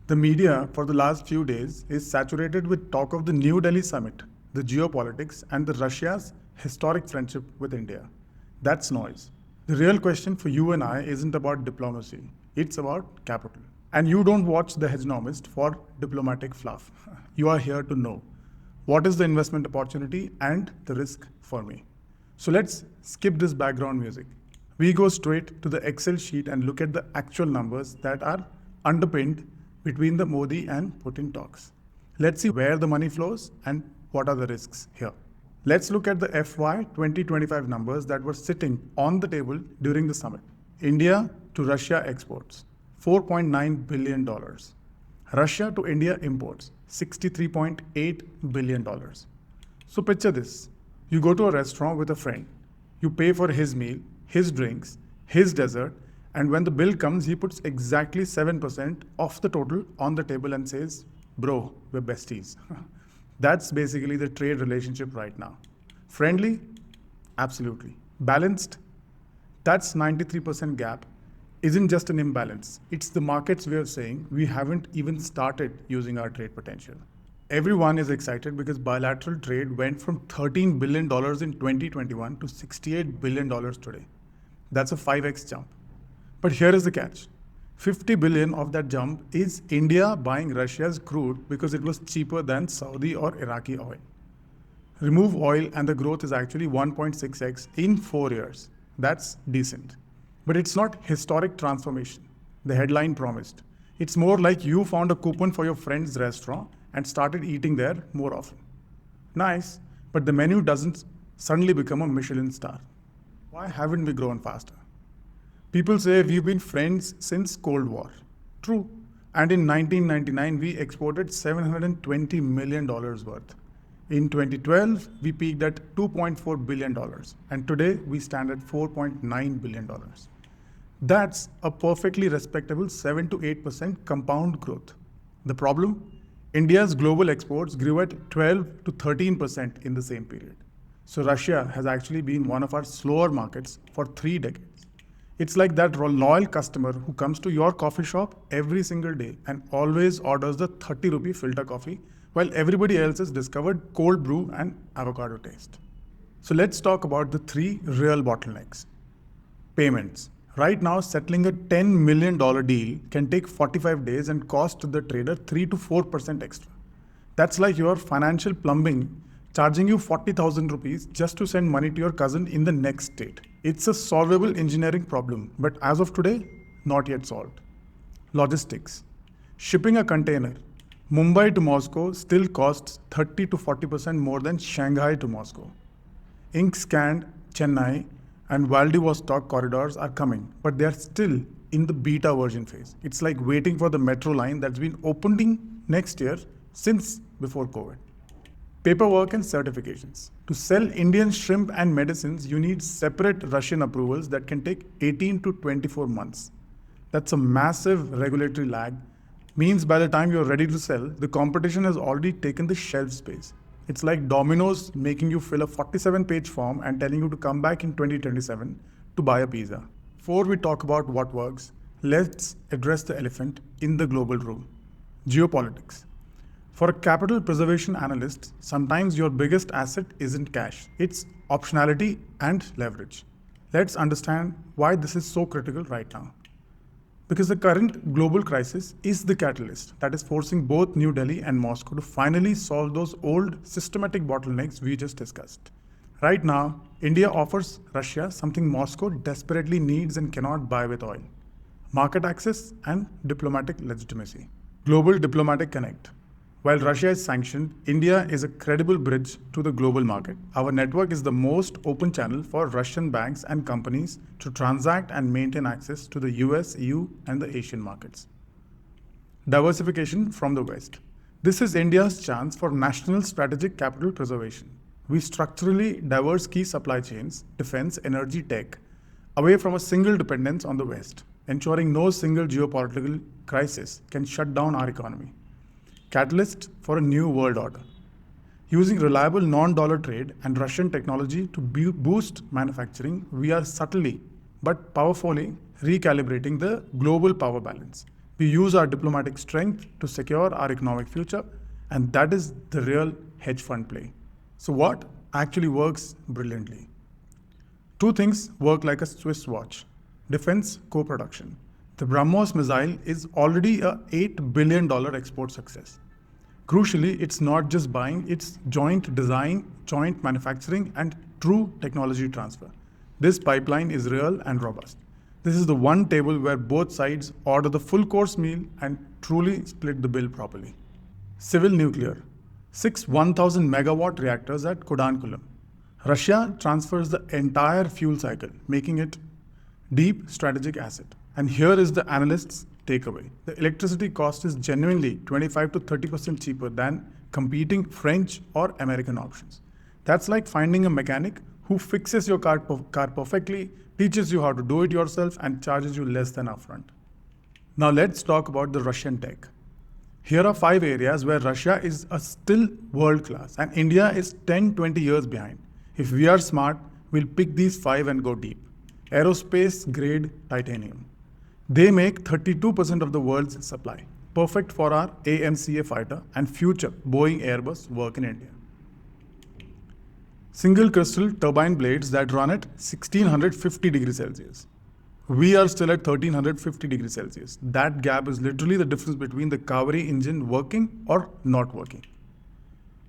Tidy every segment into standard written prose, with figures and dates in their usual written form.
The media for the last few days is saturated with talk of the New Delhi summit, the geopolitics, and the Russia's historic friendship with India. That's noise. The real question for you and I isn't about diplomacy, it's about capital. And you don't watch The Hegemonomist for diplomatic fluff. You are here to know what is the investment opportunity and the risk for me. So let's skip this background music. We go straight to the Excel sheet and look at the actual numbers that are underpinned between the Modi and Putin talks. Let's see where the money flows and what are the risks here. Let's look at the FY 2025 numbers that were sitting on the table during the summit. India to Russia exports, $4.9 billion. Russia to India imports, $63.8 billion. So picture this. You go to a restaurant with a friend. You pay for his meal, his drinks, his dessert, and when the bill comes, he puts exactly 7% of the total on the table and says, bro, we're besties. That's basically the trade relationship right now. Friendly? Absolutely. Balanced? That's 93% gap. Isn't just an imbalance. It's the market's way of saying we haven't even started using our trade potential. Everyone is excited because bilateral trade went from $13 billion in 2021 to $68 billion today. That's a 5x jump. But here is the catch. 50 billion of that jump is India buying Russia's crude because it was cheaper than Saudi or Iraqi oil. Remove oil and the growth is actually 1.6x in 4 years. That's decent. But it's not historic transformation, the headline promised. It's more like you found a coupon for your friend's restaurant and started eating there more often. Nice, but the menu doesn't suddenly become a Michelin star. Why haven't we grown faster? People say we've been friends since Cold War. True. And in 1999, we exported $720 million worth. In 2012, we peaked at $2.4 billion. And today, we stand at $4.9 billion. That's a perfectly respectable 7 to 8% compound growth. The problem? India's global exports grew at 12 to 13% in the same period. So Russia has actually been one of our slower markets for 3 decades. It's like that loyal customer who comes to your coffee shop every single day and always orders the 30 rupee filter coffee while everybody else has discovered cold brew and avocado taste. So let's talk about the 3 real bottlenecks. Payments. Right now, settling a $10 million deal can take 45 days and cost the trader 3 to 4% extra. That's like your financial plumbing charging you 40,000 rupees just to send money to your cousin in the next state. It's a solvable engineering problem, but as of today, not yet solved. Logistics. Shipping a container, Mumbai to Moscow still costs 30 to 40% more than Shanghai to Moscow. Ink scanned, Chennai, and Vladivostok corridors are coming, but they are still in the beta version phase. It's like waiting for the metro line that's been opening next year since before COVID. Paperwork and certifications. To sell Indian shrimp and medicines, you need separate Russian approvals that can take 18 to 24 months. That's a massive regulatory lag. Means by the time you're ready to sell, the competition has already taken the shelf space. It's like Domino's making you fill a 47-page form and telling you to come back in 2027 to buy a pizza. Before we talk about what works, let's address the elephant in the global room. Geopolitics. For a capital preservation analyst, sometimes your biggest asset isn't cash. It's optionality and leverage. Let's understand why this is so critical right now. Because the current global crisis is the catalyst that is forcing both New Delhi and Moscow to finally solve those old systematic bottlenecks we just discussed. Right now, India offers Russia something Moscow desperately needs and cannot buy with oil: market access and diplomatic legitimacy. Global diplomatic connect. While Russia is sanctioned, India is a credible bridge to the global market. Our network is the most open channel for Russian banks and companies to transact and maintain access to the US, EU, and the Asian markets. Diversification from the West. This is India's chance for national strategic capital preservation. We structurally diverse key supply chains, defense, energy, tech, away from a single dependence on the West, ensuring no single geopolitical crisis can shut down our economy. Catalyst for a new world order. Using reliable non-dollar trade and Russian technology to boost manufacturing, we are subtly but powerfully recalibrating the global power balance. We use our diplomatic strength to secure our economic future, and that is the real hedge fund play. So what actually works brilliantly? Two things work like a Swiss watch. Defense co-production. The BrahMos missile is already a $8 billion export success. Crucially, it's not just buying, it's joint design, joint manufacturing, and true technology transfer. This pipeline is real and robust. This is the one table where both sides order the full course meal and truly split the bill properly. Civil nuclear. 6 1,000 megawatt reactors at Kudankulam. Russia transfers the entire fuel cycle, making it deep strategic asset. And here is the analyst's takeaway. The electricity cost is genuinely 25 to 30% cheaper than competing French or American options. That's like finding a mechanic who fixes your car perfectly, teaches you how to do it yourself, and charges you less than upfront. Now let's talk about the Russian tech. Here are 5 areas where Russia is still world class and India is 10-20 years behind. If we are smart, we'll pick these 5 and go deep. Aerospace grade titanium. They make 32% of the world's supply, perfect for our AMCA fighter and future Boeing Airbus work in India. Single crystal turbine blades that run at 1650 degrees Celsius. We are still at 1350 degrees Celsius. That gap is literally the difference between the Kaveri engine working or not working.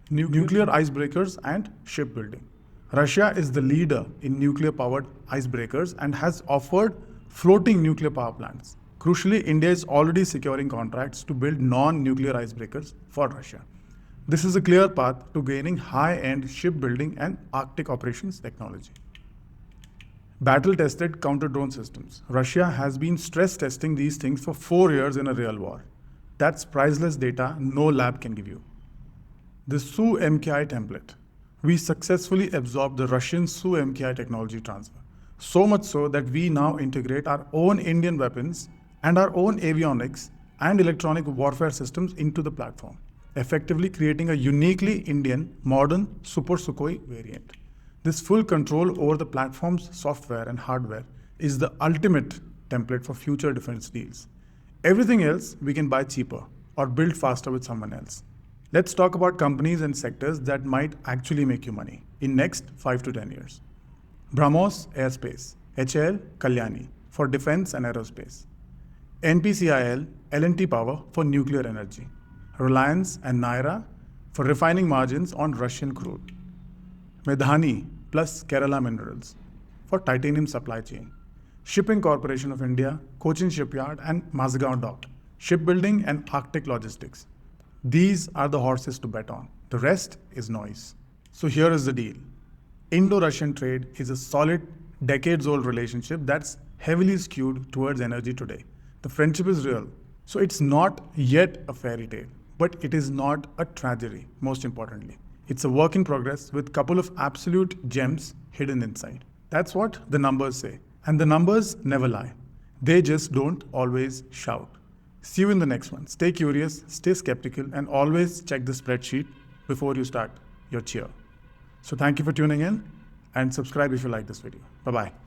Nuclear icebreakers and shipbuilding. Russia is the leader in nuclear-powered icebreakers and has offered floating nuclear power plants. Crucially, India is already securing contracts to build non-nuclear icebreakers for Russia. This is a clear path to gaining high-end shipbuilding and Arctic operations technology. Battle-tested counter-drone systems. Russia has been stress testing these things for 4 years in a real war. That's priceless data no lab can give you. The Su-MKI template. We successfully absorbed the Russian Su-MKI technology transfer. So much so that we now integrate our own Indian weapons and our own avionics and electronic warfare systems into the platform, effectively creating a uniquely Indian modern Super Sukhoi variant. This full control over the platform's software and hardware is the ultimate template for future defense deals. Everything else we can buy cheaper or build faster with someone else. Let's talk about companies and sectors that might actually make you money in next 5 to 10 years. BrahMos Airspace, HAL Kalyani for defense and aerospace. NPCIL L&T Power for nuclear energy. Reliance and Naira for refining margins on Russian crude. Medhani plus Kerala Minerals for titanium supply chain. Shipping Corporation of India, Cochin Shipyard and Mazagaon Dock. Shipbuilding and Arctic logistics. These are the horses to bet on. The rest is noise. So here is the deal. Indo-Russian trade is a solid, decades-old relationship that's heavily skewed towards energy today. The friendship is real. So it's not yet a fairy tale, but it is not a tragedy, most importantly. It's a work in progress with a couple of absolute gems hidden inside. That's what the numbers say. And the numbers never lie. They just don't always shout. See you in the next one. Stay curious, stay skeptical, and always check the spreadsheet before you start your cheer. So thank you for tuning in and subscribe if you like this video. Bye-bye.